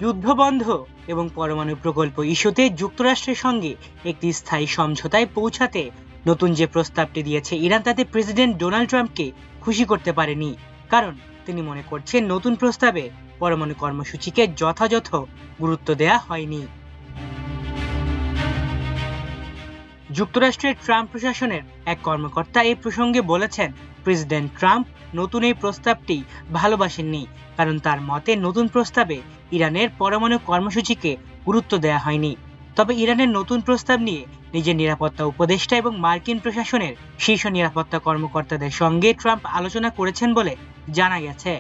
যুদ্ধবন্ধ এবং পরমাণু প্রকল্প ইস্যুতে যুক্তরাষ্ট্রের সঙ্গে একটি স্থায়ী সমঝোতায় পৌঁছাতে নতুন যে প্রস্তাবটি দিয়েছে ইরান, তাতে প্রেসিডেন্ট ডোনাল্ড ট্রাম্পকে খুশি করতে পারেনি। কারণ তিনি মনে করছেন নতুন প্রস্তাবে পরমাণু কর্মসূচিকে যথাযথ গুরুত্ব দেয়া হয়নি। যুক্তরাষ্ট্রের ট্রাম্প প্রশাসনের এক কর্মকর্তা এই প্রসঙ্গে বলেছেন, প্রেসিডেন্ট ট্রাম্প নতুন এই প্রস্তাবটি ভালোবাসেননি, কারণ তার মতে নতুন প্রস্তাবে ইরানের পরমাণু কর্মসূচিকে গুরুত্ব দেওয়া হয়নি। তবে ইরানের নতুন প্রস্তাব নিয়ে নিজের নিরাপত্তা উপদেষ্টা এবং মার্কিন প্রশাসনের শীর্ষ নিরাপত্তা কর্মকর্তাদের সঙ্গে ট্রাম্প আলোচনা করেছেন বলে জানা গেছে।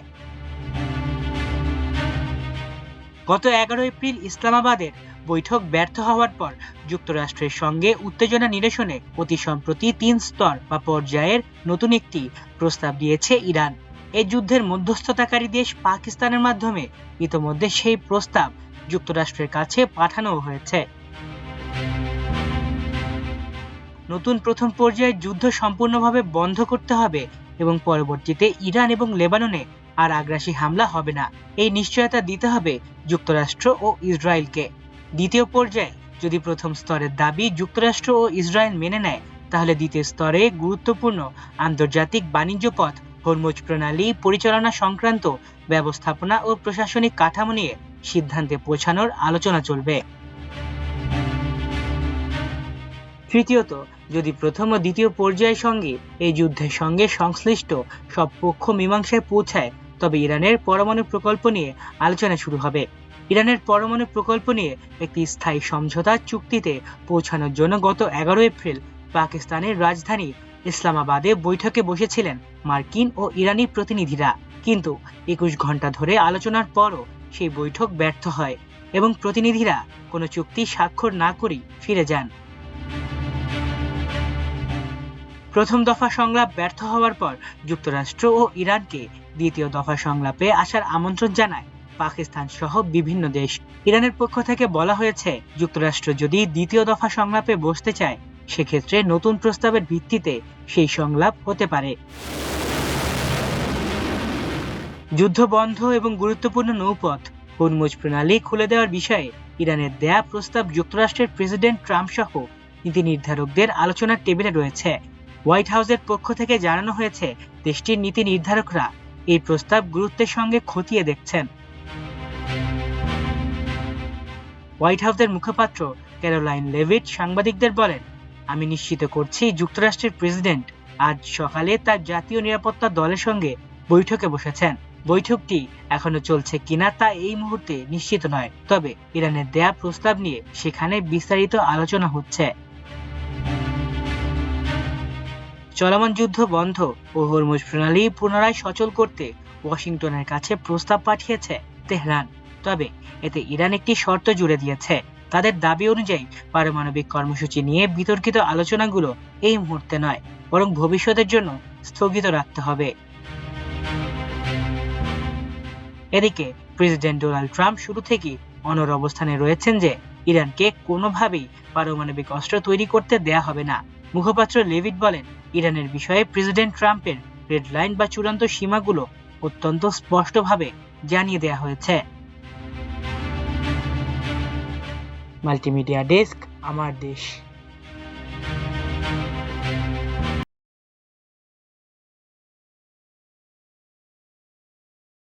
গত 11 এপ্রিল ইসলামাবাদের বৈঠক ব্যর্থ হওয়ার পর যুক্তরাষ্ট্রের সঙ্গে উত্তেজনা নিরসনে অতি সম্প্রতি 3 স্তর বা পর্যায়ের নতুন একটি প্রস্তাব দিয়েছে ইরান। এই যুদ্ধের মধ্যস্থতাকারী দেশ পাকিস্তানের মাধ্যমে ইতোমধ্যে সেই প্রস্তাব যুক্তরাষ্ট্রের কাছে পাঠানো হয়েছে। নতুন প্রথম পর্যায়ের যুদ্ধ সম্পূর্ণভাবে বন্ধ করতে হবে এবং পরবর্তীতে ইরান এবং লেবাননে আর আগ্রাসী হামলা হবে না, এই নিশ্চয়তা দিতে হবে যুক্তরাষ্ট্র ও ইসরায়েলকে। দ্বিতীয় পর্যায়ে যদি প্রথম স্তরের দাবি যুক্তরাষ্ট্র ও ইসরায়েল মেনে নেয়, তাহলে দ্বিতীয় স্তরে গুরুত্বপূর্ণ আন্তর্জাতিক বাণিজ্য পথ, হরমুজ প্রণালী পরিচালনা সংক্রান্ত ব্যবস্থাপনা ও প্রশাসনিক কাঠামো নিয়ে সিদ্ধান্তে পৌঁছানোর আলোচনা চলবে। তৃতীয়ত, যদি প্রথম ও দ্বিতীয় পর্যায়ের সঙ্গে এই যুদ্ধের সঙ্গে সংশ্লিষ্ট সব পক্ষ মীমাংসায় পৌঁছায়, তবে ইরানের পরমাণু প্রকল্প নিয়ে আলোচনা শুরু হবে। ইরানের পরমাণু প্রকল্প নিয়ে একটি স্থায়ী সমঝোতা চুক্তিতে পৌঁছানোর জন্য গত 11 এপ্রিল পাকিস্তানের রাজধানী ইসলামাবাদে বৈঠকে বসেছিলেন মার্কিন ও ইরানি প্রতিনিধিরা, কিন্তু 21 ঘন্টা ধরে আলোচনার পরও সেই বৈঠক ব্যর্থ হয় এবং প্রতিনিধিরা কোনো চুক্তি স্বাক্ষর না করেই ফিরে যান। প্রথম দফা সংলাপ ব্যর্থ হওয়ার পর যুক্তরাষ্ট্র ও ইরানকে দ্বিতীয় দফা সংলাপে আসার আমন্ত্রণ জানায় পাকিস্তান সহ বিভিন্ন দেশ। ইরানের পক্ষ থেকে বলা হয়েছে, যুক্তরাষ্ট্র যদি দ্বিতীয় দফা সংলাপে বসতে চায়, সেক্ষেত্রে নতুন প্রস্তাবের ভিত্তিতে সেই সংলাপ হতে পারে। যুদ্ধ বন্ধ এবং গুরুত্বপূর্ণ নৌপথ হরমুজ প্রণালী খুলে দেওয়ার বিষয়ে ইরানের দেয়া প্রস্তাব যুক্তরাষ্ট্রের প্রেসিডেন্ট ট্রাম্প সহ নীতি নির্ধারকদের আলোচনার টেবিলে রয়েছে। হোয়াইট হাউসের পক্ষ থেকে জানানো হয়েছে, দেশটির নীতি নির্ধারকরা এই প্রস্তাব গুরুত্বের সঙ্গে খতিয়ে দেখছেন। হোয়াইট হাউসের মুখপাত্র ক্যারোলাইন লেভিট সাংবাদিকদের বলেন, আমি নিশ্চিত করছি যুক্তরাষ্ট্রের প্রেসিডেন্ট আজ সকালে তার জাতীয় নিরাপত্তা দলের সঙ্গে বৈঠকে বসেছেন। বৈঠকটি এখনো চলছে কিনা তা এই মুহূর্তে নিশ্চিত নয়, তবে ইরানের দেয়া প্রস্তাব নিয়ে সেখানে বিস্তারিত আলোচনা হচ্ছে। চলমান যুদ্ধ বন্ধ ও হরমুজ প্রণালী পুনরায় সচল করতে ওয়াশিংটনের কাছে প্রস্তাব পাঠিয়েছে তেহরান। তবে এতে ইরান একটি শর্ত জুড়ে দিয়েছে। তাদের দাবি অনুযায়ী পারমাণবিক কর্মসূচি নিয়ে বিতর্কিত আলোচনাগুলো এই মুহূর্তে নয়, বরং ভবিষ্যতের জন্য স্থগিত রাখতে হবে। এদিকে প্রেসিডেন্ট ডোনাল্ড ট্রাম্প শুরু থেকেই অনড় অবস্থানে রয়েছেন যে ইরানকে কোনোভাবেই পারমাণবিক অস্ত্র তৈরি করতে দেয়া হবে না। মুখপাত্র লেভিট বলেন, ইরানের বিষয়ে প্রেসিডেন্ট ট্রাম্পের রেড লাইন বা চূড়ান্ত সীমাগুলো অত্যন্ত স্পষ্টভাবে জানিয়ে দেয়া হয়েছে। মাল্টিমিডিয়া ডেস্ক, আমার দেশ।